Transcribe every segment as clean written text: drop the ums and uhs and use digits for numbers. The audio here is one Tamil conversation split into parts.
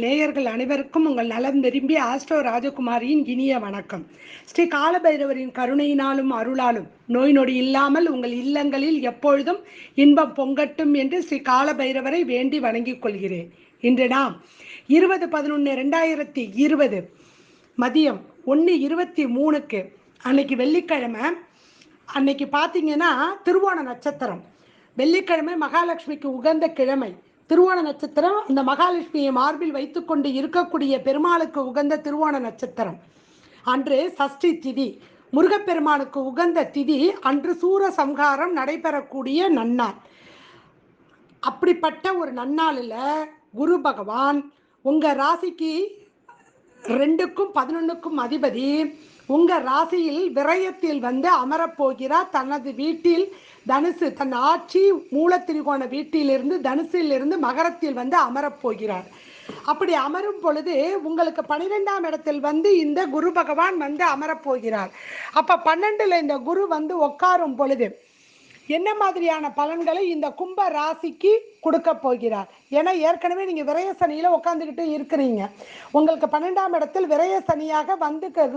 நேயர்கள் அனைவருக்கும் உங்கள் நலம் விரும்பி ஆஸ்ட்ரோ ராஜகுமாரியின் இனிய வணக்கம். ஸ்ரீ காலபைரவரின் கருணையினாலும் அருளாலும் நோய் நொடி இல்லாமல் உங்கள் இல்லங்களில் எப்பொழுதும் இன்பம் பொங்கட்டும் என்று ஸ்ரீ காலபைரவரை வேண்டி வணங்கிக் கொள்கிறேன். இன்று நாம் 20/11/2020 மதியம் 1:23 அன்னைக்கு வெள்ளிக்கிழமை. அன்னைக்கு பார்த்தீங்கன்னா திருவோண நட்சத்திரம். வெள்ளிக்கிழமை மகாலட்சுமிக்கு உகந்த கிழமை. திருவோண நட்சத்திரம் அந்த மகாலட்சுமியை மார்பில் வைத்துக்கொண்டு இருக்கக்கூடிய பெருமாளுக்கு உகந்த திருவோண நட்சத்திரம். அன்று சஷ்டி திதி, முருகப்பெருமானுக்கு உகந்த திதி. அன்று சூரசம்ஹாரம் நடைபெறக்கூடிய நன்னாள். அப்படிப்பட்ட ஒரு நன்னாளில் குரு பகவான் உங்கள் ராசிக்கு 2க்கும் 11க்கும் அதிபதி உங்கள் ராசியில் விரயத்தில் அமரப்போகிறார். தனது வீட்டில் தனுசு, தன் ஆட்சி மூலத்திரிகோண வீட்டிலிருந்து தனுசிலிருந்து மகரத்தில் அமரப்போகிறார். அப்படி அமரும் பொழுது உங்களுக்கு 12ஆம் இடத்தில் இந்த குரு பகவான் அமரப்போகிறார். அப்போ 12ல் இந்த குரு உட்காரும் பொழுது என்ன மாதிரியான பலன்களை இந்த கும்ப ராசிக்கு கொடுக்க போகிறார்? ஏன்னா ஏற்கனவே நீங்க விரய சனியில உட்காந்துக்கிட்டு இருக்கிறீங்க. உங்களுக்கு 12ஆம் இடத்தில் விரய சனியாக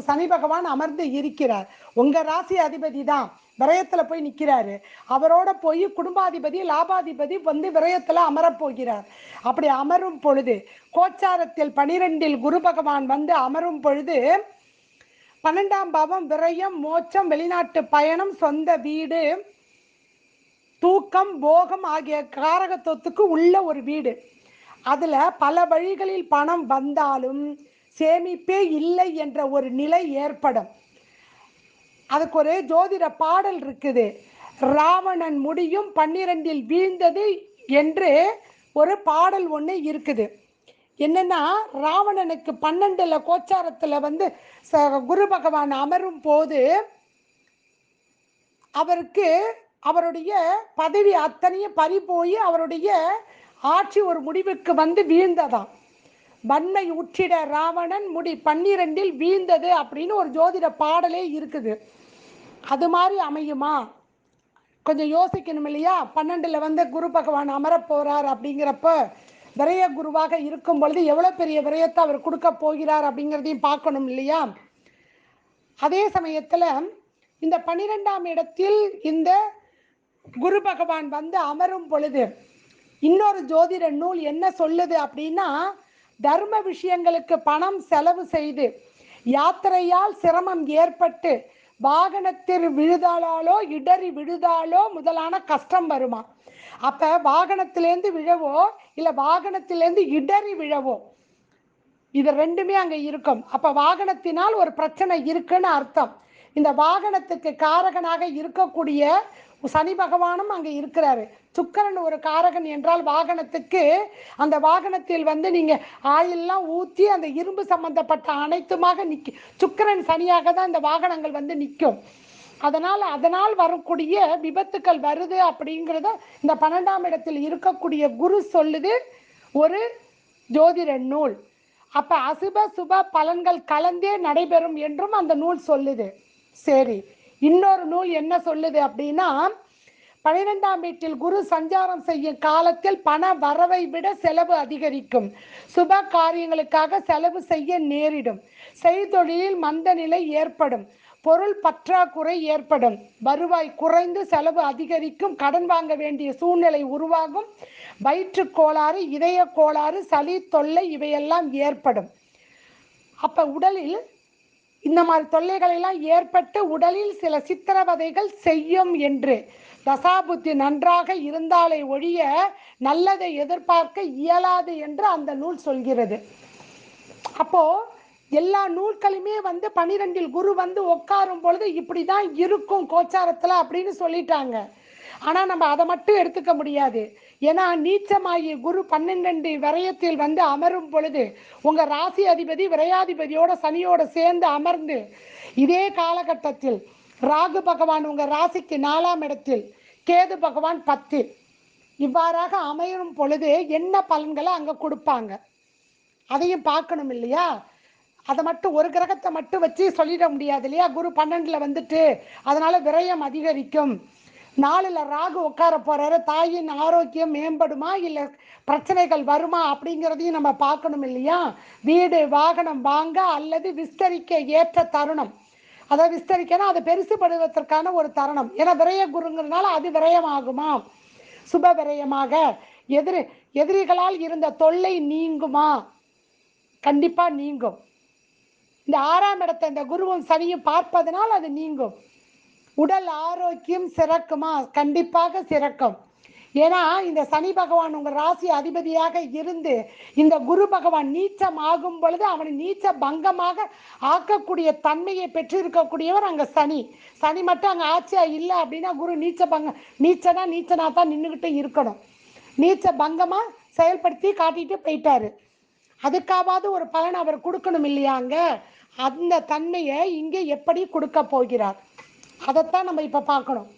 சனி பகவான் அமர்ந்து இருக்கிறார். உங்க ராசி அதிபதி தான் விரயத்துல போய் நிற்கிறாரு. அவரோட போய் குடும்பாதிபதி லாபாதிபதி விரயத்துல அமரப்போகிறார். அப்படி அமரும் பொழுது கோச்சாரத்தில் 12ல் குரு பகவான் அமரும் பொழுது 12ஆம் பாவம் விரயம், மோட்சம், வெளிநாட்டு பயணம், சொந்த வீடு, தூக்கம், போகம் ஆகிய காரகத்துவத்துக்கு உள்ள ஒரு வீடு. அதுல பல வழிகளில் பணம் வந்தாலும் சேமிப்பே இல்லை என்ற ஒரு நிலை ஏற்படும். அதுக்கு ஒரு ஜோதிட பாடல் இருக்குது. ராவணன் முடியும் 12ல் வீழ்ந்தது என்று ஒரு பாடல் ஒன்று இருக்குது. என்னன்னா, ராவணனுக்கு 12ல் கோச்சாரத்துல குரு பகவான் அமரும் போது அவருக்கு அவருடைய பதவி அத்தனையும் பறி போய் அவருடைய ஆட்சி ஒரு முடிவுக்கு வீழ்ந்ததாம். வன்மை உற்றிட ராவணன் முடி 12ல் வீழ்ந்தது அப்படின்னு ஒரு ஜோதிட பாடலே இருக்குது. அது மாதிரி அமையுமா? கொஞ்சம் யோசிக்கணும் இல்லையா? 12ல் குரு பகவான் அமர போறார் அப்படிங்கிறப்ப விரய குருவாக இருக்கும் பொழுது எவ்வளவு பெரிய விரயத்தை அவர் கொடுக்க போகிறார் அப்படிங்கிறதையும் பார்க்கணும் இல்லையா? அதே சமயத்துல இந்த 12ஆம் இடத்தில் இந்த குரு பகவான் அமரும் பொழுது இன்னொரு ஜோதிட நூல் என்ன சொல்லுது அப்படின்னா, தர்ம விஷயங்களுக்கு பணம் செலவு செய்து யாத்திரையால் சிரமம் ஏற்பட்டு வாகனத்தில் விழுதாலோ இடறி விழுதாலோ முதலான கஷ்டம் வருமா. அப்ப வாகனத்திலேருந்து விழவோ இல்லை வாகனத்திலேருந்து இடறி விழவோ, இது ரெண்டுமே அங்க இருக்கும். அப்ப வாகனத்தினால் ஒரு பிரச்சனை இருக்குன்னு அர்த்தம். இந்த வாகனத்துக்கு காரகனாக இருக்கக்கூடிய சனி பகவானும் அங்க இருக்கிறாரு. சுக்கிரன் ஒரு காரகன் என்றால் வாகனத்துக்கு, அந்த வாகனத்தில் நீங்க ஆயிலெல்லாம் ஊற்றி அந்த இரும்பு சம்பந்தப்பட்ட அனைத்துமாக நிற்கும். சுக்கிரன் சனியாக தான் இந்த வாகனங்கள் நிற்கும். அதனால் வரக்கூடிய விபத்துக்கள் வருது அப்படிங்கிறத இந்த 12ஆம் இடத்தில் இருக்கக்கூடிய குரு சொல்லுது ஒரு ஜோதிட நூல். அப்ப அசுப சுப பலன்கள் கலந்தே நடைபெறும் என்றும் அந்த நூல் சொல்லுது. சரி, இன்னொரு நூல் என்ன சொல்லுது அப்படின்னா, 12ஆம் வீட்டில் குரு சஞ்சாரம் செய்யும் காலத்தில் பண வரவை விட செலவு அதிகரிக்கும். சுப காரியங்களுக்காக செலவு செய்ய நேரிடும். செய்தொழிலில் மந்த நிலை ஏற்படும். பொருள் பற்றாக்குறை ஏற்படும். வருவாய் குறைந்து செலவு அதிகரிக்கும். கடன் வாங்க வேண்டிய சூழ்நிலை உருவாகும். வயிற்று கோளாறு, இதய கோளாறு, சளி தொல்லை இவையெல்லாம் ஏற்படும். அப்ப உடலில் இந்த மாதிரி தொல்லைகள் எல்லாம் ஏற்பட்டு உடலில் சில சித்திரவதைகள் செய்யும் என்று, தசாபுத்தி நன்றாக இருந்தாலே ஒழிய நல்லதை எதிர்பார்க்க இயலாது என்று அந்த நூல் சொல்கிறது. அப்போ எல்லா நூல்களுமே 12ல் குரு உட்காரும் பொழுது இப்படிதான் இருக்கும் கோச்சாரத்துல அப்படின்னு சொல்லிட்டாங்க. ஆனா நம்ம அதை மட்டும் எடுத்துக்க முடியாது. ஏன்னா நீச்சமாகி குரு 12 விரயத்தில் அமரும் பொழுது உங்க ராசி அதிபதி விரையாதிபதியோட சனியோட சேர்ந்து அமர்ந்து இதே காலகட்டத்தில் ராகு பகவான் உங்க ராசிக்கு 4ஆம் இடத்தில், கேது பகவான் 10 இவ்வாறாக அமையும் பொழுது என்ன பலன்களை அங்க கொடுப்பாங்க அதையும் பார்க்கணும் இல்லையா? அதை மட்டும் ஒரு கிரகத்தை மட்டும் வச்சு சொல்லிட முடியாது இல்லையா? குரு 12ல் அதனால விரயம் அதிகரிக்கும், 4ல் ராகு உட்கார போறாரு. தாயின் ஆரோக்கியம் மேம்படுமா இல்லை பிரச்சனைகள் வருமா அப்படிங்கிறதையும் நம்ம பார்க்கணும் இல்லையா? வீடு வாகனம் வாங்க அல்லது விஸ்தரிக்க ஏற்ற தருணம். அதாவது விஸ்தரிக்கனா அதை பெருசுபடுவதற்கான ஒரு தருணம். ஏன்னா விரய குருங்கிறதுனால அது விரயமாகுமா? சுப விரயமாக. எதிரிகளால் இருந்த தொல்லை நீங்குமா? கண்டிப்பா நீங்கும். இந்த 6ஆம் இடத்தை இந்த குருவும் சனியும் பார்ப்பதனால் அது நீங்கும். உடல் ஆரோக்கியம் சிறக்குமா? கண்டிப்பாக சிறக்கும். ஏன்னா இந்த சனி பகவான் உங்கள் ராசி அதிபதியாக இருந்து இந்த குரு பகவான் நீச்சம் ஆகும் பொழுது அவனை நீச்ச பங்கமாக ஆக்கக்கூடிய தன்மையை பெற்றிருக்கக்கூடியவர் அங்கே சனி. சனி மட்டும் அங்கே ஆட்சியா இல்லை அப்படின்னா குரு நீச்ச பங்கம், நீச்சனா தான் நின்றுக்கிட்டு இருக்கணும். நீச்ச பங்கமாக செயல்படுத்தி காட்டிட்டு போயிட்டாரு. அதுக்காவது ஒரு பலன் அவர் கொடுக்கணும் இல்லையாங்க? அந்த தன்மையை இங்கே எப்படி கொடுக்க போகிறார் அதைத்தான் நம்ம இப்போ பார்க்கணும்.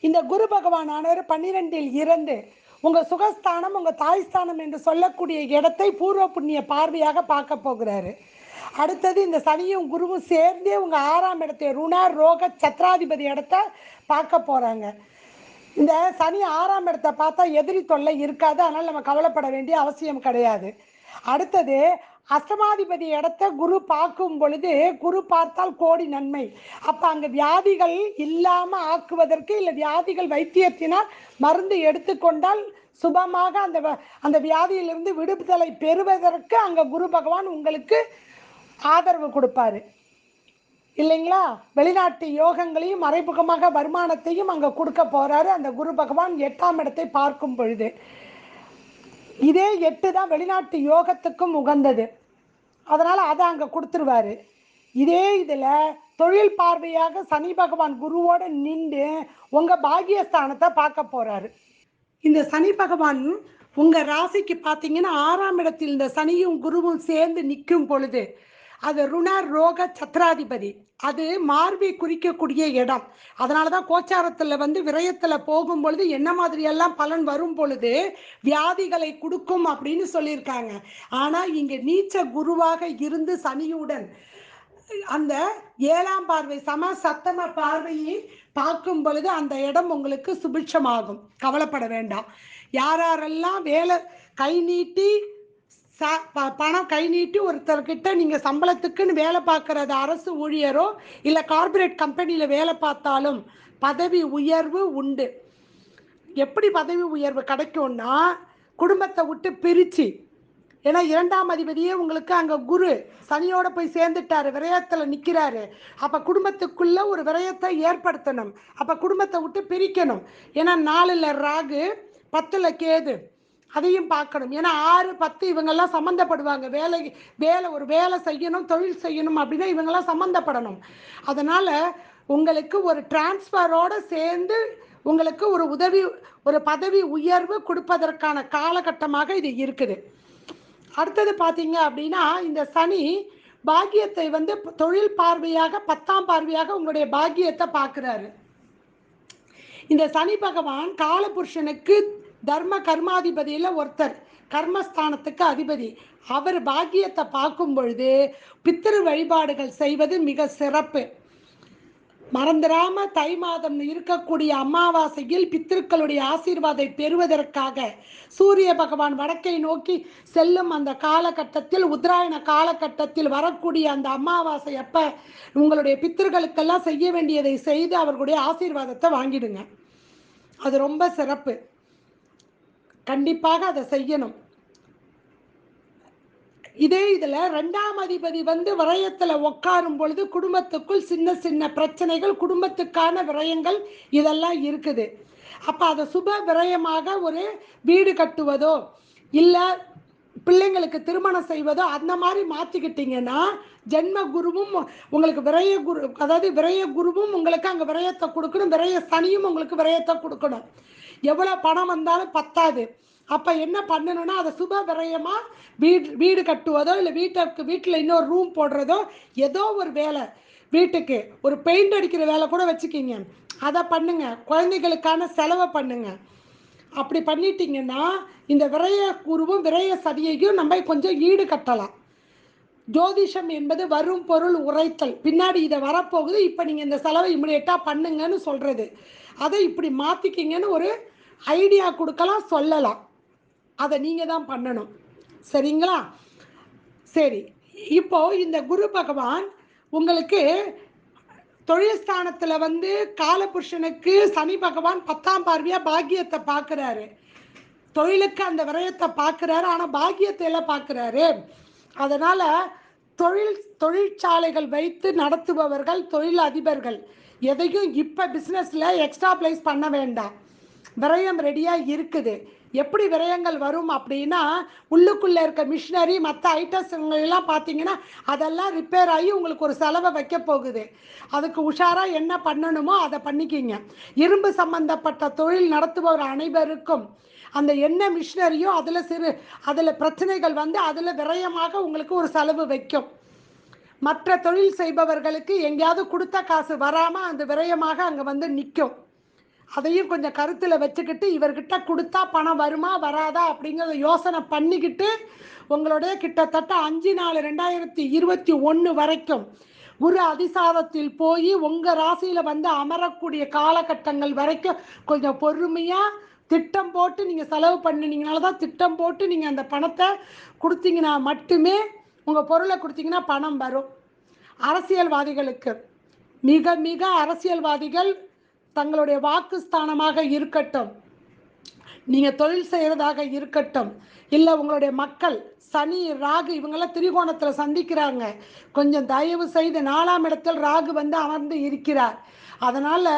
இந்த குரு பகவானானவர் 12ல் இருந்து உங்கள் சுகஸ்தானம், உங்கள் தாய்ஸ்தானம் என்று சொல்லக்கூடிய இடத்தை பூர்வ புண்ணிய பார்வையாக பார்க்க போகிறாரு. அடுத்தது இந்த சனியும் குருவும் சேர்ந்தே உங்கள் 6ஆம் இடத்தை ருண ரோக சத்ராதிபதி இடத்த பார்க்க போகிறாங்க. இந்த சனி 6ஆம் இடத்தை பார்த்தா எதிரி தொல்லை இருக்காது. அதனால் நம்ம கவலைப்பட வேண்டிய அவசியம் கிடையாது. அடுத்தது அஷ்டமாதிபதி இடத்த குரு பார்க்கும் பொழுது குரு பார்த்தால் கோடி நன்மை. அப்போ அங்கே வியாதிகள் இல்லாமல் ஆக்குவதற்கு இல்லை வியாதிகள் வைத்தியத்தினால் மருந்து எடுத்துக்கொண்டால் சுபமாக அந்த வியாதியிலிருந்து விடுதலை பெறுவதற்கு அங்கே குரு பகவான் உங்களுக்கு ஆதரவு கொடுப்பாரு இல்லைங்களா? வெளிநாட்டு யோகங்களையும் மறைமுகமாக வருமானத்தையும் அங்கே கொடுக்க போறாரு அந்த குரு பகவான் 8ஆம் இடத்தை பார்க்கும் பொழுது. இதே 8 தான் வெளிநாட்டு யோகத்துக்கும் உகந்தது. அதனால் அதை அங்கே கொடுத்துருவாரு. இதே இதில் தொழில் பார்வையாக சனி பகவான் குருவோடு நின்று உங்கள் பாகியஸ்தானத்தை பார்க்க போகிறாரு. இந்த சனி பகவான் உங்கள் ராசிக்கு பார்த்தீங்கன்னா 6ஆம் இடத்தில் இந்த சனியும் குருவும் சேர்ந்து நிற்கும் பொழுது அது ருண ரோக சத்ராதிபதி. அது மார்பை குறிக்கக்கூடிய இடம். அதனால தான் கோச்சாரத்தில் விரயத்தில் போகும் பொழுது என்ன மாதிரியெல்லாம் பலன் வரும் பொழுது வியாதிகளை கொடுக்கும் அப்படின்னு சொல்லியிருக்காங்க. ஆனால் இங்கே நீச்ச குருவாக இருந்து சனியுடன் அந்த 7ஆம் பார்வை சத்தம பார்வையை பார்க்கும் பொழுது அந்த இடம் உங்களுக்கு சுபிட்சமாகும். கவலைப்பட வேண்டாம். யாரெல்லாம் வேலை கை நீட்டி பணம் கை நீட்டி ஒருத்தர்கிட்ட நீங்கள் சம்பளத்துக்குன்னு வேலை பார்க்குறது அரசு ஊழியரோ இல்லை கார்பரேட் கம்பெனியில் வேலை பார்த்தாலும் பதவி உயர்வு உண்டு. எப்படி பதவி உயர்வு கிடைக்கும்னா குடும்பத்தை விட்டு பிரித்து, ஏன்னா 2ஆம் அதிபதியே உங்களுக்கு அங்கே குரு சனியோட போய் சேர்ந்துட்டாரு, விரயத்தில் நிற்கிறாரு. அப்போ குடும்பத்துக்குள்ள ஒரு விரயத்தை ஏற்படுத்தணும். அப்போ குடும்பத்தை விட்டு பிரிக்கணும். ஏன்னா 4ல் ராகு 10ல் கேது, அதையும் பார்க்கணும். ஏன்னா 6, 10 இவங்கெல்லாம் சம்மந்தப்படுவாங்க. ஒரு வேலை செய்யணும், தொழில் செய்யணும் அப்படின்னா இவங்கெல்லாம் சம்மந்தப்படணும். அதனால் உங்களுக்கு ஒரு டிரான்ஸ்ஃபரோடு சேர்ந்து உங்களுக்கு ஒரு பதவி உயர்வு கொடுப்பதற்கான காலகட்டமாக இது இருக்குது. அடுத்தது பார்த்தீங்க அப்படின்னா இந்த சனி பாக்கியத்தை தொழில் பார்வையாக 10ஆம் பார்வையாக உங்களுடைய பாக்கியத்தை பார்க்குறாரு. இந்த சனி பகவான் காலபுருஷனுக்கு தர்ம கர்மாதிபதியில் ஒருத்தர், கர்மஸ்தானத்துக்கு அதிபதி. அவர் பாக்கியத்தை பார்க்கும் பொழுது பித்திரு வழிபாடுகள் செய்வது மிக சிறப்பு. மறந்துடாம தை மாதம் இருக்கக்கூடிய அமாவாசையில் பித்திருக்களுடைய ஆசீர்வாதை பெறுவதற்காக சூரிய பகவான் வடக்கை நோக்கி செல்லும் அந்த காலகட்டத்தில், உத்தராயண காலகட்டத்தில் வரக்கூடிய அந்த அமாவாசை அப்ப உங்களுடைய பித்திருக்களுக்கெல்லாம் செய்ய வேண்டியதை செய்து அவர்களுடைய ஆசீர்வாதத்தை வாங்கிடுங்க. அது ரொம்ப சிறப்பு. கண்டிப்பாக அதை செய்யணும். இதே இதில் 2ஆம் அதிபதி விரயத்தில் உட்காரும் பொழுது குடும்பத்துக்குள் சின்ன சின்ன பிரச்சனைகள், குடும்பத்துக்கான விரயங்கள் இதெல்லாம் இருக்குது. அப்போ அதை சுப விரயமாக ஒரு வீடு கட்டுவதோ இல்லை பிள்ளைங்களுக்கு திருமணம் செய்வதோ அந்த மாதிரி மாற்றிக்கிட்டிங்கன்னா ஜென்ம குருவும் உங்களுக்கு விரய குருவும் உங்களுக்கு அங்கே விரயத்தை கொடுக்கணும், விரய சனியும் உங்களுக்கு விரயத்தை கொடுக்கணும். எவ்வளோ பணம் வந்தாலும் பத்தாது. அப்போ என்ன பண்ணணும்னா அதை சுப விரயமாக வீடு கட்டுவதோ இல்லை வீட்டில் இன்னொரு ரூம் போடுறதோ ஏதோ ஒரு வேலை, வீட்டுக்கு ஒரு பெயிண்ட் அடிக்கிற வேலை கூட வச்சுக்கிங்க, அதை பண்ணுங்க. குழந்தைகளுக்கான செலவை பண்ணுங்க. அப்படி பண்ணிட்டீங்கன்னா இந்த விரய குருவும் விரய சதியையும் நம்ம கொஞ்சம் ஈடு கட்டலாம். ஜோதிஷம் என்பது வரும் பொருள் உரைத்தல். பின்னாடி இதை வரப்போகுது, இப்போ நீங்கள் இந்த செலவை இமிடியேட்டாக பண்ணுங்கன்னு சொல்கிறது. அதை இப்படி மாற்றிக்கிங்கன்னு ஒரு ஐடியா கொடுக்கலாம், சொல்லலாம். அதை நீங்கள் தான் பண்ணணும். சரிங்களா? சரி, இப்போ இந்த குரு பகவான் உங்களுக்கு தொழில் ஸ்தானத்தில் வந்து காலபுருஷனுக்கு சனி பகவான் 10ஆம் பார்வையாக பாக்கியத்தை பார்க்குறாரு. தொழிலுக்கு அந்த விரயத்தை பார்க்குறாரு, ஆனால் பாக்கியத்தை எல்லாம் பார்க்குறாரு. அதனால் தொழிற்சாலைகள் வைத்து நடத்துபவர்கள், தொழில் அதிபர்கள் எதையும் இப்போ பிஸ்னஸில் எக்ஸ்ட்ரா பிளேஸ் பண்ண வேண்டாம். விரயம் ரெடியாக இருக்குது. எப்படி விரயங்கள் வரும் அப்படின்னா, உள்ளுக்குள்ளே இருக்க மிஷினரி மற்ற ஐட்டம்ஸ்லாம் பார்த்தீங்கன்னா அதெல்லாம் ரிப்பேர் ஆகி உங்களுக்கு ஒரு செலவை வைக்க போகுது. அதுக்கு உஷாராக என்ன பண்ணணுமோ அதை பண்ணிக்கிங்க. இரும்பு சம்பந்தப்பட்ட தொழில் நடத்துபவர் அனைவருக்கும் அந்த என்ன மிஷினரியோ அதில் பிரச்சனைகள் வந்து அதில் விரயமாக உங்களுக்கு ஒரு செலவு வைக்கும். மற்ற தொழில் செய்பவர்களுக்கு எங்கேயாவது கொடுத்த காசு வராமல் அந்த விரயமாக அங்கே வந்து நிற்கும். அதையும் கொஞ்சம் கருத்தில் வச்சுக்கிட்டு, இவர்கிட்ட கொடுத்தா பணம் வருமா வராதா அப்படிங்கிறத யோசனை பண்ணிக்கிட்டு, உங்களுடைய கிட்டத்தட்ட 5/4/2021 வரைக்கும் குரு அதிசாரத்தில் போய் உங்கள் ராசியில் வந்து அமரக்கூடிய காலகட்டங்கள் வரைக்கும் கொஞ்சம் பொறுமையாக திட்டம் போட்டு நீங்கள் செலவு பண்ணினீங்கனால தான், திட்டம் போட்டு நீங்கள் அந்த பணத்தை கொடுத்தீங்கன்னா மட்டுமே, உங்கள் பொருளை கொடுத்தீங்கன்னா பணம் வரும். அரசியல்வாதிகளுக்கு மிக மிக அரசியல்வாதிகள் தங்களுடைய வாக்குஸ்தானமாக இருக்கட்டும், நீங்கள் தொழில் செய்கிறதாக இருக்கட்டும், இல்லை உங்களுடைய மக்கள் சனி ராகு இவங்கெல்லாம் திரிகோணத்தில் சந்திக்கிறாங்க. கொஞ்சம் தயவு செய்து 4ஆம் இடத்தில் ராகு வந்து அமர்ந்து இருக்கிறார். அதனால்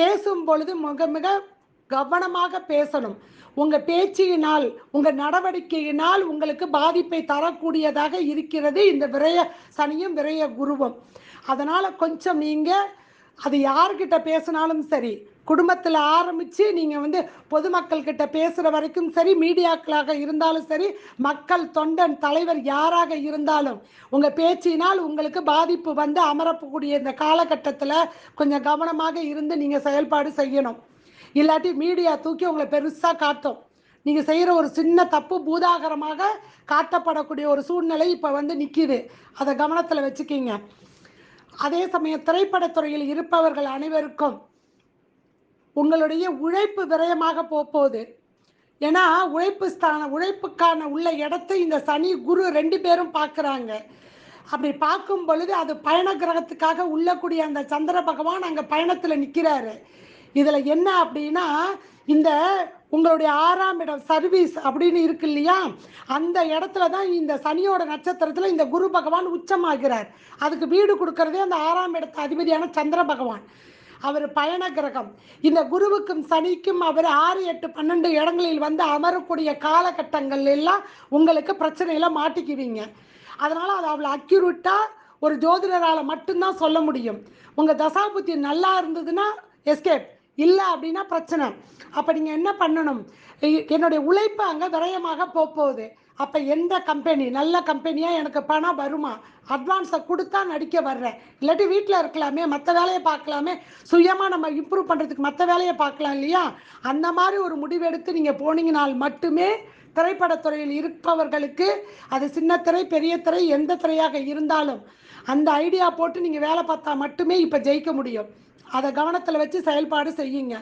பேசும் பொழுது மிக மிக கவனமாக பேசணும். உங்கள் பேச்சினால், உங்கள் நடவடிக்கையினால் உங்களுக்கு பாதிப்பை தரக்கூடியதாக இருக்கிறது இந்த விரய சனியும் விரய குருவும். அதனால் கொஞ்சம் நீங்கள் அது யார்கிட்ட பேசினாலும் சரி, குடும்பத்தில் ஆரம்பித்து நீங்கள் வந்து பொதுமக்கள்கிட்ட பேசுகிற வரைக்கும் சரி, மீடியாக்களாக இருந்தாலும் சரி, மக்கள் தொண்டன் தலைவர் யாராக இருந்தாலும் உங்கள் பேச்சினால் உங்களுக்கு பாதிப்பு வந்து அமரக்கூடிய இந்த காலகட்டத்தில் கொஞ்சம் கவனமாக இருந்து நீங்கள் செயல்பாடு செய்யணும். இல்லாட்டி மீடியா தூக்கி உங்களை பெருசாக காட்டும். நீங்கள் செய்கிற ஒரு சின்ன தப்பு பூதாகரமாக காட்டப்படக்கூடிய ஒரு சூழ்நிலை இப்போ வந்து நிற்கிது. அதை கவனத்தில் வச்சுக்கிங்க. அதே சமயம் திரைப்படத்துறையில் இருப்பவர்கள் அனைவருக்கும் உங்களுடைய உழைப்பு விரயமாக போகுது. ஏன்னா உழைப்புக்கான உள்ள இடத்தை இந்த சனி குரு 2 பேரும் பார்க்குறாங்க. அப்படி பார்க்கும் பொழுது அது பயண கிரகத்துக்காக உள்ளக்கூடிய அந்த சந்திர பகவான் அங்கே பயணத்தில் நிற்கிறாரு. இதில் என்ன அப்படின்னா, இந்த உங்களுடைய 6ஆம் இடம் சர்வீஸ் அப்படின்னு இருக்கு இல்லையா, அந்த இடத்துல தான் இந்த சனியோட நட்சத்திரத்தில் இந்த குரு பகவான் உச்சமாகிறார். அதுக்கு வீடு கொடுக்கறதே அந்த 6ஆம் இடத்து அதிபதியான சந்திர பகவான். அவர் பயண கிரகம். இந்த குருவுக்கும் சனிக்கும் அவர் 6, 8, 12 இடங்களில் வந்து அமரக்கூடிய காலகட்டங்கள் எல்லாம் உங்களுக்கு பிரச்சனையில மாட்டிக்குவீங்க. அதனால் அது அவ்வளோ அக்யூரேட்டாக ஒரு ஜோதிடரால் மட்டும்தான் சொல்ல முடியும். உங்கள் தசாபுத்தி நல்லா இருந்ததுன்னா எஸ்கேப், இல்லை அப்படின்னா பிரச்சனை. அப்போ நீங்கள் என்ன பண்ணணும், என்னுடைய உழைப்பு அங்கே விரயமாக போகுது. அப்போ எந்த கம்பெனி நல்ல கம்பெனியாக எனக்கு பணம் வருமா, அட்வான்ஸை கொடுத்தா நடிக்க வர்றேன், இல்லாட்டி வீட்டில் இருக்கலாமே, மற்ற வேலையை பார்க்கலாமே, சுயமாக நம்ம இம்ப்ரூவ் பண்ணுறதுக்கு மற்ற வேலையை பார்க்கலாம் இல்லையா, அந்த மாதிரி ஒரு முடிவெடுத்து நீங்கள் போனீங்கனால் மட்டுமே திரைப்படத்துறையில் இருப்பவர்களுக்கு, அது சின்ன திரை பெரிய திரை எந்த திரையாக இருந்தாலும் அந்த ஐடியா போட்டு நீங்கள் வேலை பார்த்தா மட்டுமே இப்போ ஜெயிக்க முடியும். அதை கவனத்தில் வச்சு செயல்பாடு செய்யுங்க.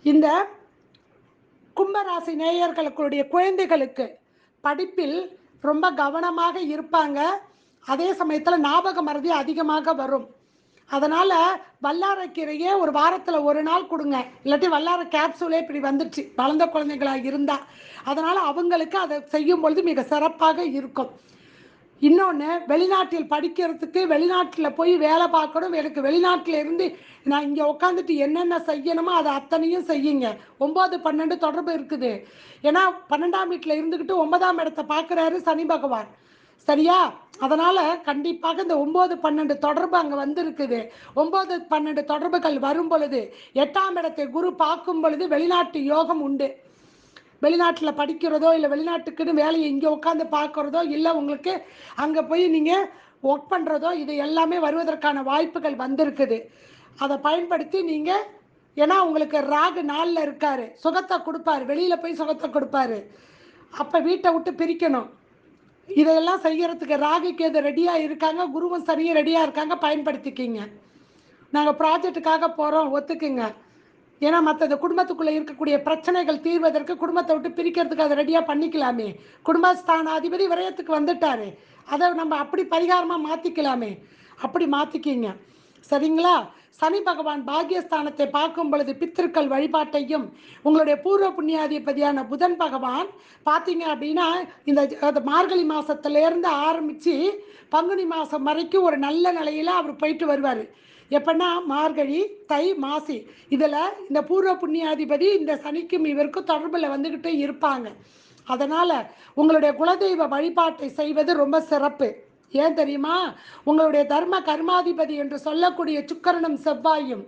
இந்த கும்பராசி நேயர்களுடைய குழந்தைகளுக்கு படிப்பில் ரொம்ப கவனமாக இருப்பாங்க. அதே சமயத்தில் ஞாபக மறதி அதிகமாக வரும். அதனால் வல்லாரைக்கீரையே ஒரு வாரத்தில் 1 நாள் கொடுங்க, இல்லாட்டி வல்லாரை கேப்சூலே இப்படி வந்துடுச்சு வளர்ந்த குழந்தைகளாக இருந்தால். அதனால் அவங்களுக்கு அதை செய்யும் பொழுது மிக சிறப்பாக இருக்கும். இன்னொன்று, வெளிநாட்டில் படிக்கிறதுக்கு வெளிநாட்டில் போய் வேலை பார்க்கணும், எனக்கு வெளிநாட்டில் இருந்து நான் இங்கே உட்காந்துட்டு என்னென்ன செய்யணுமோ அதை அத்தனையும் செய்யுங்க. 9, 12 தொடர்பு இருக்குது. ஏன்னா 12ஆம் வீட்டில் இருந்துக்கிட்டு 9ஆம் இடத்தை பார்க்குறாரு சனி பகவான், சரியா? அதனால் கண்டிப்பாக இந்த 9, 12 தொடர்பு அங்கே வந்து இருக்குது. 9, 12 தொடர்புகள் வரும் பொழுது 8ஆம் இடத்தை குரு பார்க்கும் பொழுது வெளிநாட்டு யோகம் உண்டு. வெளிநாட்டில் படிக்கிறதோ இல்லை வெளிநாட்டுக்குன்னு வேலையை இங்கே உட்காந்து பார்க்குறதோ இல்லை உங்களுக்கு அங்கே போய் நீங்கள் ஒர்க் பண்ணுறதோ இது எல்லாமே வருவதற்கான வாய்ப்புகள் வந்திருக்குது. அதை பயன்படுத்தி நீங்கள், ஏன்னா உங்களுக்கு ராகு 4ல் இருக்கார், சுகத்தை கொடுப்பார், வெளியில் போய் சுகத்தை கொடுப்பாரு. அப்போ வீட்டை விட்டு பிரிக்கணும், இதையெல்லாம் செய்யறதுக்கு ராகு கேது ரெடியாக இருக்காங்க, குருவும் சனியும் ரெடியாக இருக்காங்க, பயன்படுத்திக்கிங்க. நாங்கள் ப்ராஜெக்டுக்காக போகிறோம், ஒத்துக்குங்க. ஏன்னா மற்றது குடும்பத்துக்குள்ளே இருக்கக்கூடிய பிரச்சனைகள் தீர்வதற்கு, குடும்பத்தை விட்டு பிரிக்கிறதுக்கு அதை ரெடியாக பண்ணிக்கலாமே. குடும்பஸ்தான அதிபதி விரயத்துக்கு வந்துட்டாரு, அதை நம்ம அப்படி பரிகாரமாக மாற்றிக்கலாமே, அப்படி மாற்றிக்கிங்க. சரிங்களா? சனி பகவான் பாக்கியஸ்தானத்தை பார்க்கும் பொழுது பித்திருக்கள் வழிபாட்டையும், உங்களுடைய பூர்வ புண்ணியாதிபதியான புதன் பகவான் பார்த்தீங்க அப்படின்னா இந்த மார்கழி மாதத்துலேருந்து ஆரம்பித்து பங்குனி மாதம் வரைக்கும் ஒரு நல்ல நிலையில் அவர் போயிட்டு வருவார். எப்படின்னா மார்கழி, தை, மாசி, இதில் இந்த பூர்வ புண்ணியாதிபதி இந்த சனிக்கும் இவருக்கும் தொடர்பில் வந்துக்கிட்டே இருப்பாங்க. அதனால் உங்களுடைய குலதெய்வ வழிபாட்டை செய்வது ரொம்ப சிறப்பு. ஏன் தெரியுமா? உங்களுடைய தர்ம கர்மாதிபதி என்று சொல்லக்கூடிய சுக்கிரனும் செவ்வாயும்,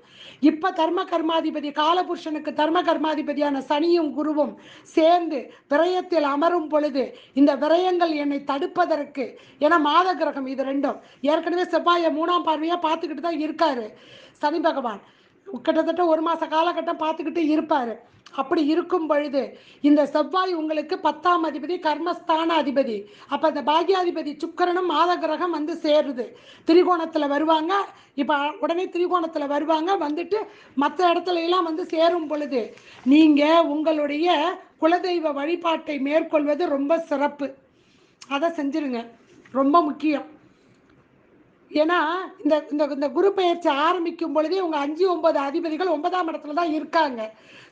இப்போ தர்ம கர்மாதிபதி காலபுருஷனுக்கு தர்ம கர்மாதிபதியான சனியும் குருவும் சேர்ந்து விரயத்தில் அமரும் பொழுது, இந்த விரயங்கள் என்னை தடுப்பதற்கு, ஏன்னா மாத கிரகம் இது ரெண்டும், ஏற்கனவே செவ்வாயை 3ஆம் பார்வையாக பார்த்துக்கிட்டு தான் இருக்காரு சனி பகவான். கிட்டத்தட்ட 1 மாத காலகட்டம் பார்த்துக்கிட்டு இருப்பார். அப்படி இருக்கும் பொழுது இந்த செவ்வாய் உங்களுக்கு 10ஆம் அதிபதி, கர்மஸ்தான அதிபதி. அப்போ இந்த பாக்யாதிபதி சுக்கிரனும் மாத கிரகம் வந்து சேருது, திரிகோணத்தில் வருவாங்க. இப்போ உடனே திரிகோணத்தில் வருவாங்க, வந்துட்டு மற்ற இடத்துல எல்லாம் வந்து சேரும் பொழுது நீங்கள் உங்களுடைய குலதெய்வ வழிபாட்டை மேற்கொள்வது ரொம்ப சிறப்பு. அதை செஞ்சிருங்க, ரொம்ப முக்கியம். ஏன்னா இந்த இந்த இந்த குரு பெயர்ச்சி ஆரம்பிக்கும் பொழுதே உங்கள் 5, 9 அதிபதிகள் 9ஆம் இடத்துல தான் இருக்காங்க.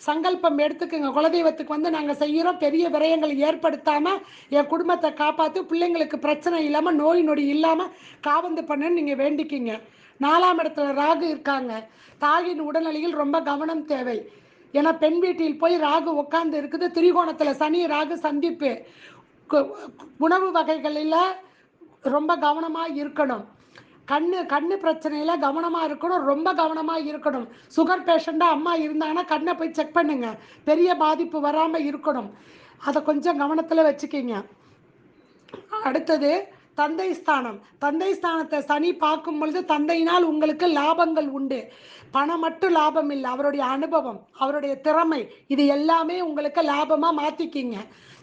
சங்கல்பம் எடுத்துக்குங்க, குலதெய்வத்துக்கு வந்து நாங்கள் செய்கிறோம், பெரிய விரயங்கள் ஏற்படுத்தாமல் என் குடும்பத்தை காப்பாற்றி, பிள்ளைங்களுக்கு பிரச்சனை இல்லாமல், நோய் நொடி இல்லாமல் காவந்து பண்ணுன்னு நீங்கள் வேண்டிக்கிங்க. 4ஆம் இடத்துல ராகு இருக்காங்க, தாயின் உடல்நிலையில் ரொம்ப கவனம் தேவை. ஏன்னா பெண் வீட்டில் போய் ராகு உட்கார்ந்து இருக்குது, திரிகோணத்தில் சனி ராகு சந்திப்பு. உணவு வகைகளில் ரொம்ப கவனமாக இருக்கணும். கண்ணு பிரச்சனையில் கவனமாக இருக்கணும், ரொம்ப கவனமாக இருக்கணும். சுகர் பேஷண்ட்டாக அம்மா இருந்தாங்கன்னா கண்ணை போய் செக் பண்ணுங்க, பெரிய பாதிப்பு வராமல் இருக்கணும். அதை கொஞ்சம் கவனத்தில் வச்சுக்கிங்க. அடுத்தது தந்தை ஸ்தானம். தந்தை ஸ்தானத்தை சனி பார்க்கும் பொழுது தந்தையினால் உங்களுக்கு லாபங்கள் உண்டு. பணம் மட்டும் லாபம் இல்லை, அவருடைய அனுபவம், அவருடைய திறமை, இது எல்லாமே உங்களுக்கு லாபமாக மாற்றிக்கிங்க.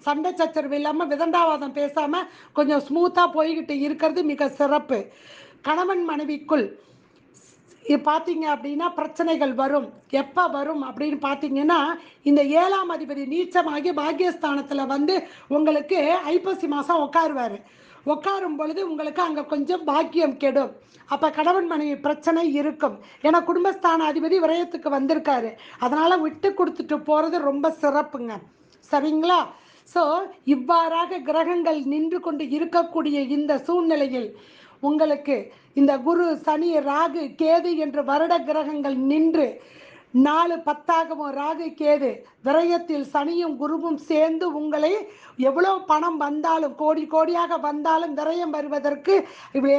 சண்டை சச்சரவு இல்லாமல், விதண்டாவாதம் பேசாமல் கொஞ்சம் ஸ்மூத்தாக போய்கிட்டு இருக்கிறது மிக சிறப்பு. கணவன் மனைவிக்குள் பார்த்தீங்க அப்படின்னா பிரச்சனைகள் வரும். எப்போ வரும் அப்படின்னு பார்த்தீங்கன்னா, இந்த 7ஆம் அதிபதி நீச்சமாகி பாக்கியஸ்தானத்தில் வந்து உங்களுக்கு ஐப்பசி மாதம் உட்காருவார். உட்காரும் பொழுது உங்களுக்கு அங்கே கொஞ்சம் பாக்கியம் கெடும். அப்போ கணவன் மனைவி பிரச்சனை இருக்கும். ஏன்னா குடும்பஸ்தான அதிபதி விரயத்துக்கு வந்திருக்காரு. அதனால் விட்டு கொடுத்துட்டு போகிறது ரொம்ப சிறப்புங்க. சரிங்களா? ஸோ இவ்வாறாக கிரகங்கள் நின்று கொண்டு இருக்கக்கூடிய இந்த சூழ்நிலையில் உங்களுக்கு இந்த குரு, சனி, ராகு, கேது என்ற வருட கிரகங்கள் நின்று 4-10 ராகு கேது விரயத்தில் சனியும் குருவும் சேர்ந்து உங்களை எவ்வளோ பணம் வந்தாலும், கோடி கோடியாக வந்தாலும் விரயம் வருவதற்கு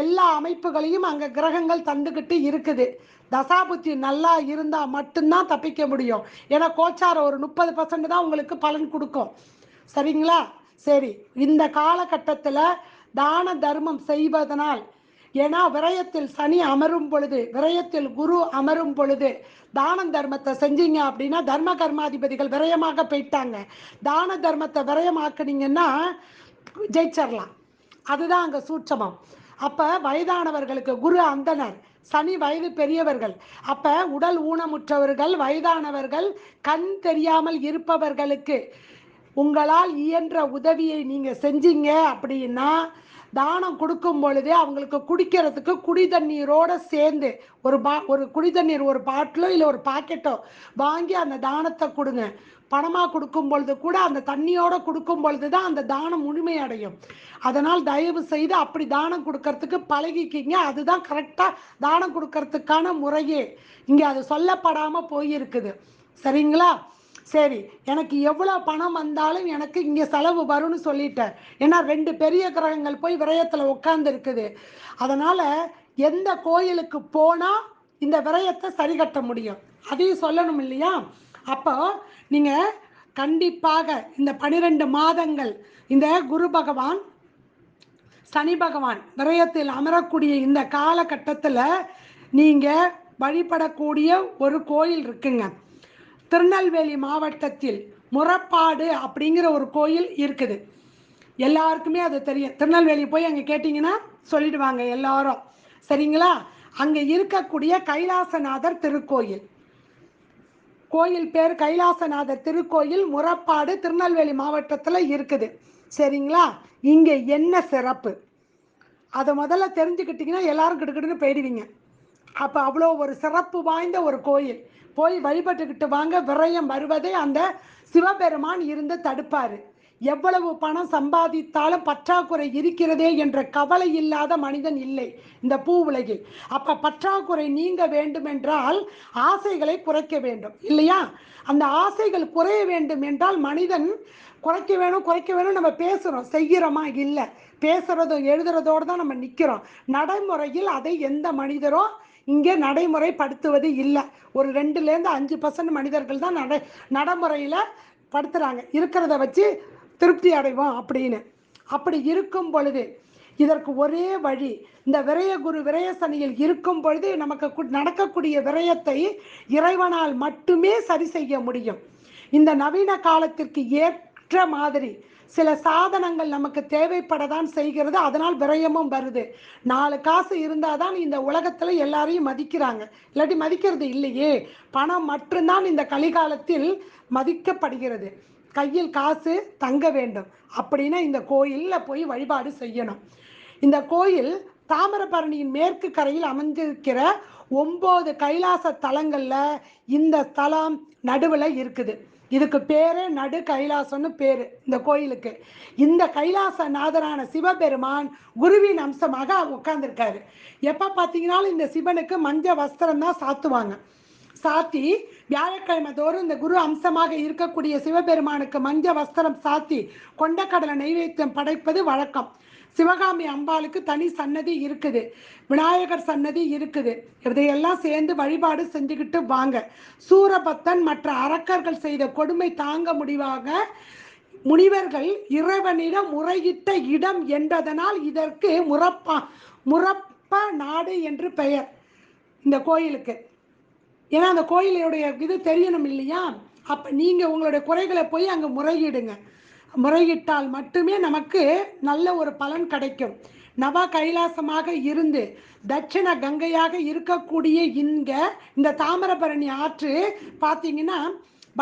எல்லா அமைப்புகளையும் அங்கே கிரகங்கள் தந்துக்கிட்டு இருக்குது. தசாபுத்தி நல்லா இருந்தால் மட்டும்தான் தப்பிக்க முடியும். ஏன்னா கோச்சாரம் ஒரு 30% தான் உங்களுக்கு பலன் கொடுக்கும். சரிங்களா? சரி, இந்த காலகட்டத்தில் தான தர்மம் செய்வதனால், ஏன்னா விரயத்தில் சனி அமரும் பொழுது, விரயத்தில் குரு அமரும் பொழுது தான தர்மத்தை செஞ்சீங்க அப்படின்னா, தர்ம கர்மாதிபதிகள் விரயமாக போயிட்டாங்க. தான தர்மத்தை விரயமாக்குனீங்கன்னா ஜெயிச்சிடலாம். அதுதான் அங்கே சூட்சமம். அப்போ வயதானவர்களுக்கு குரு அந்தனர், சனி வயது பெரியவர்கள். அப்போ உடல் ஊனமுற்றவர்கள், வயதானவர்கள், கண் தெரியாமல் இருப்பவர்களுக்கு உங்களால் இயன்ற உதவியை நீங்கள் செஞ்சீங்க அப்படின்னா, தானம் கொடுக்கும் பொழுதே அவங்களுக்கு குடிக்கிறதுக்கு குடி தண்ணீரோடு சேர்ந்து ஒரு குடி தண்ணீர், ஒரு பாட்டிலோ இல்லை ஒரு பாக்கெட்டோ வாங்கி அந்த தானத்தை கொடுங்க. பணமாக கொடுக்கும் பொழுது கூட அந்த தண்ணியோடு கொடுக்கும் பொழுது தான் அந்த தானம் முழுமையடையும். அதனால் தயவு செய்து அப்படி தானம் கொடுக்கறதுக்கு பழகிக்கிங்க. அதுதான் கரெக்டாக தானம் கொடுக்கறதுக்கான முறையே. இங்கே அது சொல்லப்படாமல் போயிருக்குது. சரிங்களா? சரி, எனக்கு எவ்வளோ பணம் வந்தாலும் எனக்கு இங்கே செலவு வரும்னு சொல்லிட்டேன். ஏன்னா 2 பெரிய கிரகங்கள் போய் விரயத்தில் உட்கார்ந்து இருக்குது. அதனால் எந்த கோயிலுக்கு போனால் இந்த விரயத்தை சரி கட்ட முடியும் அதையும் சொல்லணும் இல்லையா? அப்போ நீங்கள் கண்டிப்பாக இந்த 12 மாதங்கள் இந்த குரு பகவான், சனி பகவான் விரயத்தில் அமரக்கூடிய இந்த காலகட்டத்தில் நீங்கள் வழிபடக்கூடிய ஒரு கோயில் இருக்குங்க. திருநெல்வேலி மாவட்டத்தில் முறப்பாடு அப்படிங்கிற ஒரு கோயில் இருக்குது. எல்லாருக்குமே அது தெரியும். திருநெல்வேலி போய் அங்கே கேட்டிங்கன்னா சொல்லிடுவாங்க எல்லாரும். சரிங்களா? அங்கே இருக்கக்கூடிய கைலாசநாதர் திருக்கோயில், கோயில் பேர் கைலாசநாதர் திருக்கோயில், முறப்பாடு, திருநெல்வேலி மாவட்டத்தில் இருக்குது. சரிங்களா? இங்கே என்ன சிறப்பு அதை முதல்ல தெரிஞ்சுக்கிட்டிங்கன்னா எல்லாரும் கிட்டுக்கிட்டுன்னு போயிடுவீங்க. அப்போ அவ்வளோ ஒரு சிறப்பு வாய்ந்த ஒரு கோயில். போய் வழிபட்டுக்கிட்டு வாங்க. விரயம் வருவதை அந்த சிவபெருமான் இருந்து தடுப்பார். எவ்வளவு பணம் சம்பாதித்தாலும் பற்றாக்குறை இருக்கிறதே என்ற கவலை இல்லாத மனிதன் இல்லை இந்த பூ உலகில். அப்போ பற்றாக்குறை நீங்க வேண்டுமென்றால் ஆசைகளை குறைக்க வேண்டும் இல்லையா? அந்த ஆசைகள் குறைய வேண்டும் என்றால் மனிதன் குறைக்க வேணும் நம்ம பேசுகிறோம், செய்கிறோமா? இல்லை. பேசுகிறதும் எழுதுறதோடு தான் நம்ம நிற்கிறோம். நடைமுறையில் அதை எந்த மனிதரோ இங்கே நடைமுறைப்படுத்துவது இல்லை. ஒரு 2-5% மனிதர்கள் தான் நடைமுறையில் படுத்துகிறாங்க. இருக்கிறத வச்சு திருப்தி அடைவோம் அப்படின்னு. அப்படி இருக்கும் பொழுது இதற்கு ஒரே வழி, இந்த விரய குரு விரய சனியில் இருக்கும் பொழுது நமக்கு நடக்கக்கூடிய விரயத்தை இறைவனால் மட்டுமே சரி செய்ய முடியும். இந்த நவீன காலத்திற்கு ஏற்ற மாதிரி சில சாதனங்கள் நமக்கு தேவைப்படதான் செய்கிறது. அதனால் விரயமும் வருது. 4 காசு இருந்தால் தான் இந்த உலகத்தில் எல்லாரையும் மதிக்கிறாங்க, இல்லாட்டி மதிக்கிறது இல்லையே. பணம் மட்டும்தான் இந்த கலிகாலத்தில் மதிக்கப்படுகிறது. கையில் காசு தங்க வேண்டும் அப்படின்னா இந்த கோயிலில் போய் வழிபாடு செய்யணும். இந்த கோயில் தாமிரபரணியின் மேற்கு கரையில் அமைந்திருக்கிற 9 கைலாச தலங்களில் இந்த தலம் நடுவில் இருக்குது. இதுக்கு பேரு நடு கைலாசம்னு பேரு இந்த கோயிலுக்கு. இந்த கைலாசநாதரான சிவபெருமான் குருவின் அம்சமாக உட்கார்ந்துருக்காரு. எப்போ பார்த்தீங்கன்னாலும் இந்த சிவனுக்கு மஞ்ச வஸ்திரம் தான் சாத்துவாங்க. சாத்தி வியாழக்கிழமை தோறும் இந்த குரு அம்சமாக இருக்கக்கூடிய சிவபெருமானுக்கு மஞ்ச வஸ்திரம் சாத்தி கொண்டக்கடலை நைவேத்தியம் படைப்பது வழக்கம். சிவகாமி அம்பாளுக்கு தனி சன்னதி இருக்குது, விநாயகர் சன்னதி இருக்குது. இதையெல்லாம் சேர்ந்து வழிபாடு செஞ்சுக்கிட்டு வாங்க. சூரபத்தன் மற்ற அரக்கர்கள் செய்த கொடுமை தாங்க முடிவாக முனிவர்கள் இறைவனிடம் முறையிட்ட இடம் என்பதனால் இதற்கு முறப்ப நாடு என்று பெயர் இந்த கோயிலுக்கு. ஏன்னா அந்த கோயிலுடைய இது தெரியணும் இல்லையா? அப்போ நீங்கள் உங்களுடைய குறைகளை போய் அங்கே முறையிடுங்க. முறையிட்டால் மட்டுமே நமக்கு நல்ல ஒரு பலன் கிடைக்கும். நவ கைலாசமாக இருந்து தட்சிண கங்கையாக இருக்கக்கூடிய இந்த தாமிரபரணி ஆற்று பார்த்தீங்கன்னா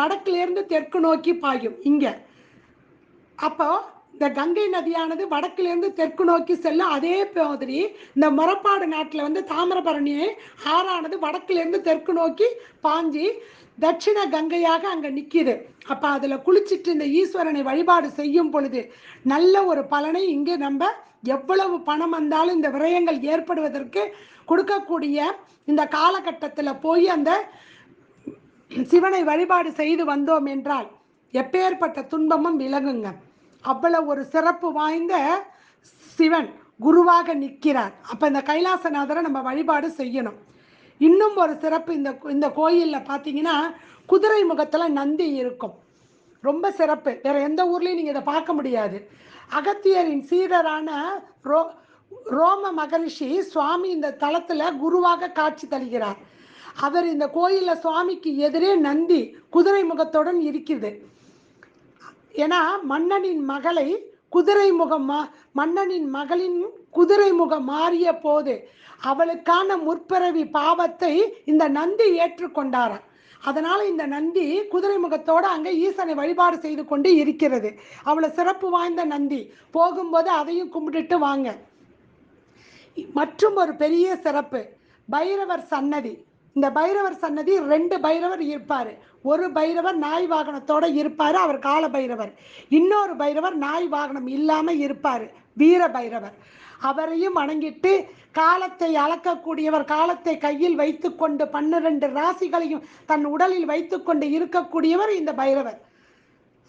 வடக்கிலேருந்து தெற்கு நோக்கி பாயும் இங்கே. அப்போ இந்த கங்கை நதியானது வடக்கிலேருந்து தெற்கு நோக்கி செல்லும். அதே மாதிரி இந்த முறப்பாடு நாட்டில் தாமிரபரணி ஆறானது வடக்கிலேருந்து தெற்கு நோக்கி பாஞ்சி தட்சிண கங்கையாக அங்கே நிற்கிது. அப்போ அதில் குளிச்சுட்டு இந்த ஈஸ்வரனை வழிபாடு செய்யும் பொழுது நல்ல ஒரு பலனை இங்கே நம்ம எவ்வளவு பணம் வந்தாலும் இந்த விரயங்கள் ஏற்படுவதற்கு கொடுக்கக்கூடிய இந்த காலகட்டத்தில் போய் அந்த சிவனை வழிபாடு செய்து வந்தோம் என்றால் எப்பேற்பட்ட துன்பமும் விலகுங்க. அவ்வளவு ஒரு சிறப்பு வாய்ந்த சிவன் குருவாக நிற்கிறார். அப்போ இந்த கைலாசநாதரை நம்ம வழிபாடு செய்யணும். இன்னும் ஒரு சிறப்பு இந்த கோயிலில் பார்த்தீங்கன்னா குதிரை முகத்தில் நந்தி இருக்கும். ரொம்ப சிறப்பு. வேற எந்த ஊர்லேயும் நீங்கள் இதை பார்க்க முடியாது. அகத்தியரின் சீடரான ரோம மகரிஷி சுவாமி இந்த தலத்தில் குருவாக காட்சி தருகிறார். அவர் இந்த கோயிலில் சுவாமிக்கு எதிரே நந்தி குதிரை முகத்துடன் இருக்குது. ஏன்னா மன்னனின் மகளின் குதிரை முகம் மாறிய போது அவளுக்கான முற்பிறவி பாவத்தை இந்த நந்தி ஏற்றுக்கொண்டாராம். அதனால இந்த நந்தி குதிரை முகத்தோடு அங்கே ஈசனை வழிபாடு செய்து கொண்டு இருக்கிறது. அவ்வளோ சிறப்பு வாய்ந்த நந்தி. போகும்போது அதையும் கும்பிட்டுட்டு வாங்க. மற்றும் ஒரு பெரிய சிறப்பு பைரவர் சன்னதி. இந்த பைரவர் சன்னதி 2 பைரவர் இருப்பார். ஒரு பைரவர் நாய் வாகனத்தோடு இருப்பார், அவர் கால பைரவர். இன்னொரு பைரவர் நாய் வாகனம் இல்லாமல் இருப்பார், வீர பைரவர். அவரையும் வணங்கிட்டு காலத்தை அளக்கக்கூடியவர், காலத்தை கையில் வைத்து கொண்டு 12 ராசிகளையும் தன் உடலில் வைத்து கொண்டு இருக்கக்கூடியவர் இந்த பைரவர்.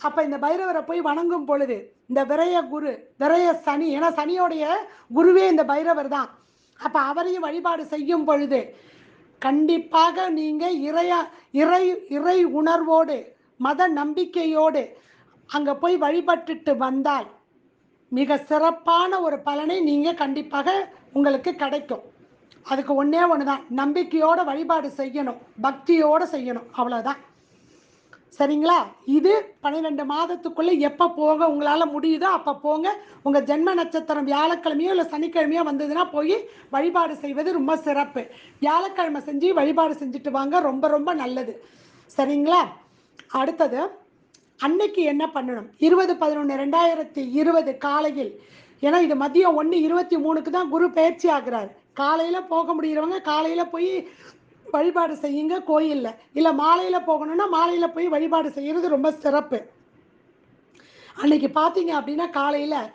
அப்போ இந்த பைரவரை போய் வணங்கும் பொழுது இந்த விரய சனி, ஏன்னா சனியோடைய குருவே இந்த பைரவர் தான். அப்போ அவரையும் வழிபாடு செய்யும் பொழுது கண்டிப்பாக நீங்கள் இறை உணர்வோடு மத நம்பிக்கையோடு அங்கே போய் வழிபட்டுட்டு வந்தால் மிக சிறப்பான ஒரு பலனை நீங்கள் கண்டிப்பாக உங்களுக்கு கிடைக்கும். அதுக்கு ஒன்று தான், நம்பிக்கையோடு வழிபாடு செய்யணும், பக்தியோடு செய்யணும், அவ்வளோதான். சரிங்களா? இது 12 மாதத்துக்குள்ளே எப்போ போக உங்களால் முடியுதோ அப்போ போங்க. உங்கள் ஜென்ம நட்சத்திரம் வியாழக்கிழமையோ இல்லை சனிக்கிழமையோ வந்ததுன்னா போய் வழிபாடு செய்வது ரொம்ப சிறப்பு. வியாழக்கிழமை செஞ்சு வழிபாடு செஞ்சுட்டு வாங்க, ரொம்ப ரொம்ப நல்லது. சரிங்களா? அடுத்தது அன்னைக்கு என்ன பண்ணணும்? 20/11/2020 காலையில், ஏன்னா இது மதியம் 1:23க்கு தான் குரு பயிற்சி ஆகிறார். காலையில் போக முடிகிறவங்க காலையில் போய் வழிபாடு செய்யுங்க கோயிலில். இல்லை மாலையில் போகணும்னா மாலையில் போய் வழிபாடு செய்கிறது ரொம்ப சிறப்பு. அன்னைக்கு பார்த்தீங்க அப்படின்னா காலையில்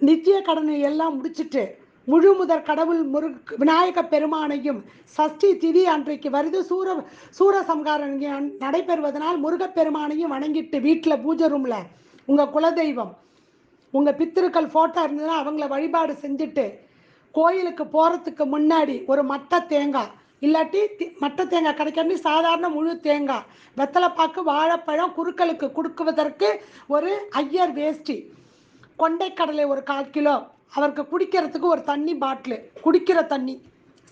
நித்திய கடனை எல்லாம் முடிச்சுட்டு முழு முதற் கடவுள் விநாயக பெருமானையும் சஷ்டி திதி அன்றைக்கு வருது சூரசம்காரம் நடைபெறுவதனால் முருகப்பெருமானையும் வணங்கிட்டு வீட்டில் பூஜை ரூமில் உங்கள் குலதெய்வம் உங்கள் பித்திருக்கள் ஃபோட்டோ இருந்ததுன்னா அவங்கள வழிபாடு செஞ்சுட்டு கோயிலுக்கு போகிறதுக்கு முன்னாடி ஒரு மட்டை தேங்காய், இல்லாட்டி மட்டை தேங்காய் கிடைக்காம சாதாரண முழு தேங்காய், வெத்தலைப்பாக்கு, வாழைப்பழம் குருக்களுக்கு கொடுக்குவதற்கு ஒரு ஐயர் வேஷ்டி, கொண்டைக்கடலை ஒரு 1/4 கிலோ, அவருக்கு குடிக்கிறதுக்கு ஒரு தண்ணி பாட்டிலு, குடிக்கிற தண்ணி.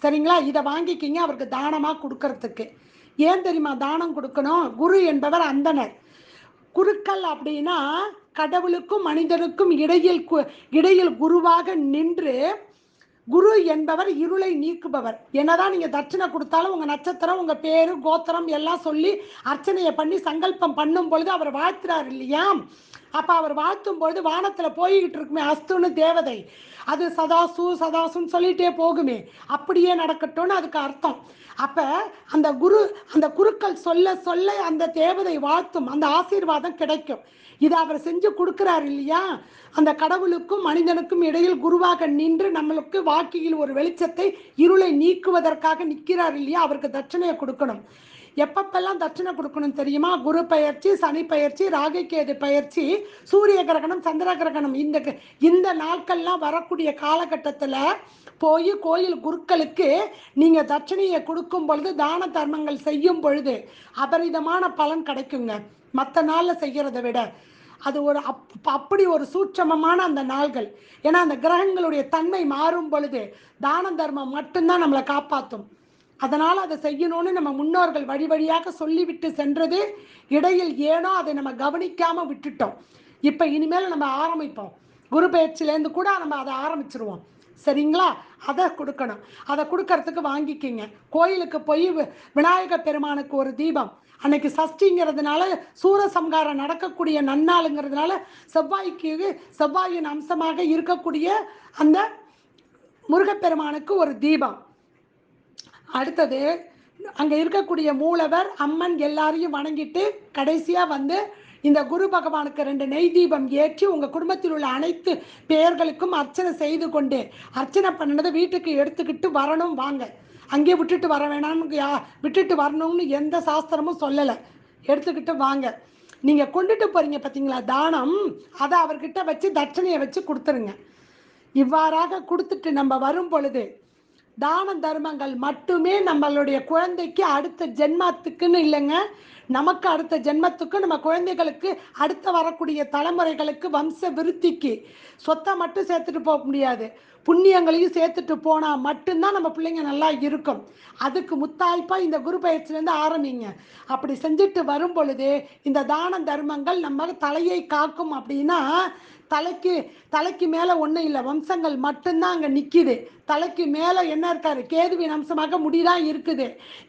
சரிங்களா? இதை வாங்கிக்கிங்க அவருக்கு தானமாக கொடுக்கறதுக்கு. ஏன் தெரியுமா தானம் கொடுக்கணும்? குரு என்பவர் அந்தனர். குருக்கள் அப்படின்னா கடவுளுக்கும் மனிதனுக்கும் இடையில் குருவாக நின்று, குரு என்பவர் இருளை நீக்குபவர். என்னதான் நீங்கள் தட்சணை கொடுத்தாலும் உங்கள் நட்சத்திரம், உங்கள் பேரு, கோத்திரம் எல்லாம் சொல்லி அர்ச்சனையை பண்ணி சங்கல்பம் பண்ணும் பொழுது அவர் வாழ்த்துறார் இல்லையா? அப்போ அவர் வாழ்த்தும் பொழுது வானத்தில் போய்கிட்டு இருக்குமே அஸ்துன்னு தேவதை, அது சதாசுன்னு சொல்லிகிட்டே போகுமே, அப்படியே நடக்கட்டும்னு அதுக்கு அர்த்தம். அப்போ அந்த குருக்கள் சொல்ல சொல்ல அந்த தேவதை வாழ்த்தும், அந்த ஆசீர்வாதம் கிடைக்கும். இதை அவர் செஞ்சு கொடுக்குறார் இல்லையா? அந்த கடவுளுக்கும் மனிதனுக்கும் இடையில் குருவாக நின்று நம்மளுக்கு வாழ்க்கையில் ஒரு வெளிச்சத்தை, இருளை நீக்குவதற்காக நிற்கிறார் இல்லையா? அவருக்கு தட்சணையை கொடுக்கணும். எப்பப்பெல்லாம் தட்சணை கொடுக்கணும் தெரியுமா? குரு பயிற்சி, சனி பயிற்சி, ராகுகேது பயிற்சி, சூரிய கிரகணம், சந்திர கிரகணம், இந்த நாட்கள்லாம் வரக்கூடிய காலகட்டத்தில் போய் கோயில் குருக்களுக்கு நீங்கள் தட்சணையை கொடுக்கும் பொழுது, தான தர்மங்கள் செய்யும் பொழுது அபரிதமான பலன் கிடைக்குங்க. மற்ற நாளில் செய்கிறத விட அது அப்படி ஒரு சூட்சமமான அந்த நாள்கள். ஏன்னா அந்த கிரகங்களுடைய தன்மை மாறும் பொழுது தான தர்மம் மட்டும்தான் நம்மளை காப்பாற்றும். அதனால் அதை செய்யணும்னு நம்ம முன்னோர்கள் வழி வழியாக சொல்லிவிட்டு சென்றது. இடையில் ஏனோ அதை நம்ம கவனிக்காமல் விட்டுட்டோம். இப்போ இனிமேல் நம்ம ஆரம்பிப்போம். குரு பயிற்சியிலேருந்து கூட நம்ம அதை ஆரம்பிச்சிருவோம். சரிங்களா? அதை கொடுக்கணும். அதை கொடுக்கறதுக்கு வாங்கிக்கிங்க. கோயிலுக்கு போய் விநாயக பெருமானுக்கு ஒரு தீபம், அன்னைக்கு சஷ்டிங்கிறதுனால சூரசம்காரம் நடக்கக்கூடிய நன்னாளுங்கிறதுனால செவ்வாயின் அம்சமாக இருக்கக்கூடிய அந்த முருகப்பெருமானுக்கு ஒரு தீபம். அடுத்தது அங்கே இருக்கக்கூடிய மூலவர், அம்மன் எல்லாரையும் வணங்கிட்டு கடைசியாக வந்து இந்த குரு பகவானுக்கு 2 நெய் தீபம் ஏற்றி உங்கள் குடும்பத்தில் உள்ள அனைத்து பெயர்களுக்கும் அர்ச்சனை செய்து கொண்டு, அர்ச்சனை பண்ணதை வீட்டுக்கு எடுத்துக்கிட்டு வரணும். வாங்க, அங்கேயே விட்டுட்டு வர வேணாம்னு விட்டுட்டு வரணும்னு எந்த சாஸ்திரமும் சொல்லலை. எடுத்துக்கிட்டு வாங்க. நீங்கள் கொண்டுட்டு போகிறீங்க பார்த்தீங்களா தானம், அதை அவர்கிட்ட வச்சு தட்சணையை வச்சு கொடுத்துருங்க. இவ்வாறாக கொடுத்துட்டு நம்ம வரும் பொழுது தான தர்மங்கள் மட்டுமே நம்மளுடைய குழந்தைக்கு அடுத்த ஜென்மத்துக்குன்னு இல்லைங்க, நமக்கு அடுத்த ஜென்மத்துக்கு, நம்ம குழந்தைகளுக்கு, அடுத்த வரக்கூடிய தலைமுறைகளுக்கு, வம்ச விருத்திக்கு. சொத்தை மட்டும் சேர்த்துட்டு போக முடியாது, புண்ணியங்களையும் சேர்த்துட்டு போனால் மட்டும்தான் நம்ம பிள்ளைங்க நல்லா இருக்கும். அதுக்கு முத்தாய்ப்பாக இந்த குரு பயிற்சியிலேருந்து ஆரம்பிங்க. அப்படி செஞ்சுட்டு வரும் பொழுது இந்த தான தர்மங்கள் நம்ம தலையை காக்கும். அப்படின்னா தலைக்கு மேலே ஒன்றும் இல்லை, வம்சங்கள் மட்டும்தான் அங்கே நிற்கிது. தலைக்கு மேலே என்ன இருக்காரு? கேதுவின் அம்சமாக முடிதான் இருக்குது.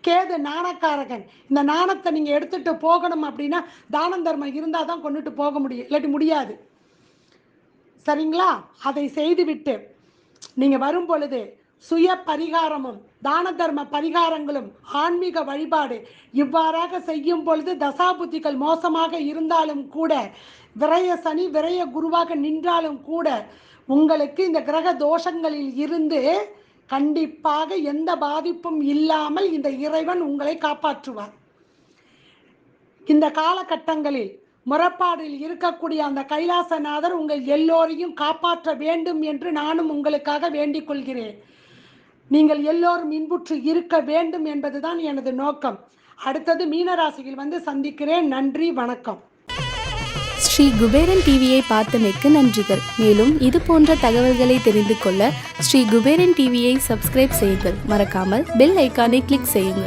கேது நாணக்காரகன். இந்த நாணத்தை நீங்கள் எடுத்துகிட்டு போகணும் அப்படின்னா தான தர்மம் இருந்தால் தான் கொண்டுட்டு போக முடியும், இல்லாட்டி முடியாது. சரிங்களா? அதை செய்துவிட்டு நீங்கள் வரும் பொழுது சுய பரிகாரமும் தான தர்ம பரிகாரங்களும் ஆன்மீக வழிபாடு இவ்வாறாக செய்யும் பொழுது தசாபுத்திகள் மோசமாக இருந்தாலும் கூட, விரய சனி விரய குருவாக நின்றாலும் கூட, உங்களுக்கு இந்த கிரக தோஷங்களில் இருந்து கண்டிப்பாக எந்த பாதிப்பும் இல்லாமல் இந்த இறைவன் உங்களை காப்பாற்றுவார். இந்த காலகட்டங்களில் முறப்பாடில் இருக்கக்கூடிய அந்த கைலாசநாதர் உங்கள் எல்லோரையும் காப்பாற்ற வேண்டும் என்று நானும் உங்களுக்காக வேண்டிக் கொள்கிறேன். நீங்கள் எல்லோரும் இன்புற்று இருக்க வேண்டும் என்பதுதான் எனது நோக்கம். அடுத்தது மீனராசியில் வந்து சந்திக்கிறேன். நன்றி, வணக்கம். ஸ்ரீ குபேரன் டிவியை பார்த்தமைக்கு நன்றிகள். மேலும் இது போன்ற தகவல்களை தெரிந்து கொள்ள ஸ்ரீ குபேரன் டிவியை சப்ஸ்கிரைப் செய்யுங்கள். மறக்காமல் பெல் ஐக்கானை கிளிக் செய்யுங்கள்.